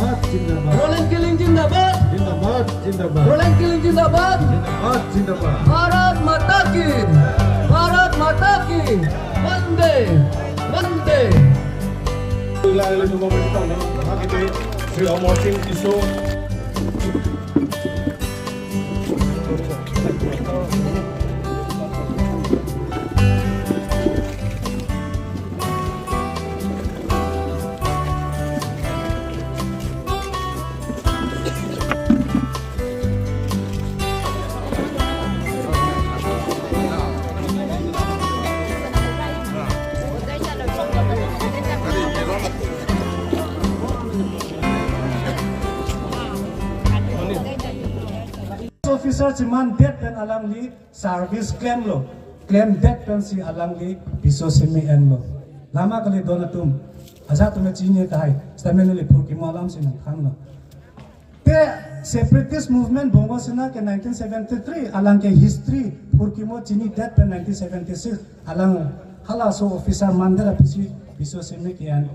जिंदाबाद जिंदाबाद rolling killing जिंदाबाद जिंदाबाद जिंदाबाद rolling killing जिंदाबाद जिंदाबाद जिंदाबाद भारत माता की वंदे वंदे Lalu cuma kita nak kita si amosim isu officer ciman death pen alang li service claim lo claim death pen si alang li biso semi en lo lama kali donatum aja tume chini kai stamen li phurki malam sin khang lo te separatist movement bongo sina ke 1973 alang ke history phurki mo chini death pen 1976 alang hala so officer mandara biso semi kian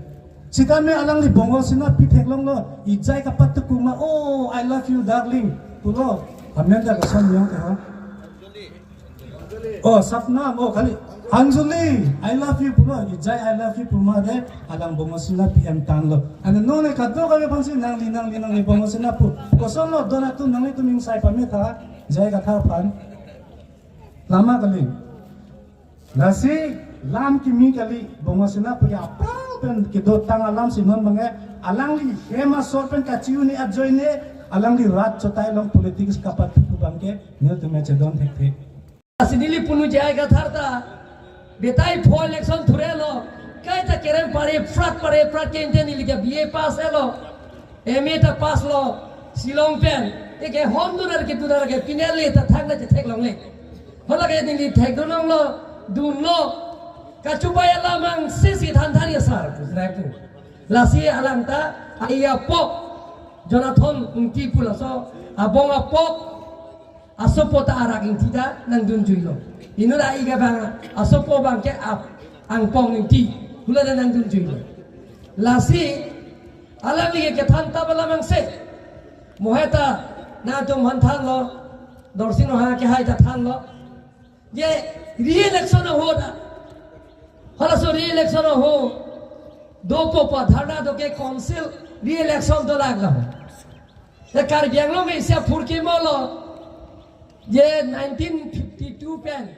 sitame alang li bongo sina pitheklong lo ijai ka pat kuma oh I love you darling pulo Amenda ka son yang kah? Oh, Sapnam, oh kali Anjuli, I love you pulo, Ijay I love you puma de, alang bongosina PM tanlo. Ano none kadto kami pansin nang linang bongosina pu. Koson lo donatu nang itu mingsai pamita, Jay kata pan. Lama kali. Nasi lam kimi kali bongosina pu ya prang pen kido tang alam sinon mange alang li hema sorpen kaciu ni abjoy ne. Alang di rat cotai long politikus kapat tu bangke nil tu meche don thek Asinili punu jayega tharta betai pho election thurelo kaita kerem pare frat ke inteni liga BA pass elo MA ta pass lo Silong pen eke hondurar ke tunar ke pineli ta thakla che thek long le hola ke ni thek don lo dun lo kachubaya lamang sisi thandari sar pu lasi alang ta aiya pok Jonathan unti pula so abong apok asopota arak intida nang dunjuilo inula iga bang asopo bang ke ang pong inti pula nang dunjuilo lasi alami ke thanta bala mangse moheta na to manthan lo dorsino ha ke hai ta than lo ye re-election ho da hala so re-election ho do popa dharna do ke council re-election to lagla The Carbiang long is a Purki Molo, 1952 pen.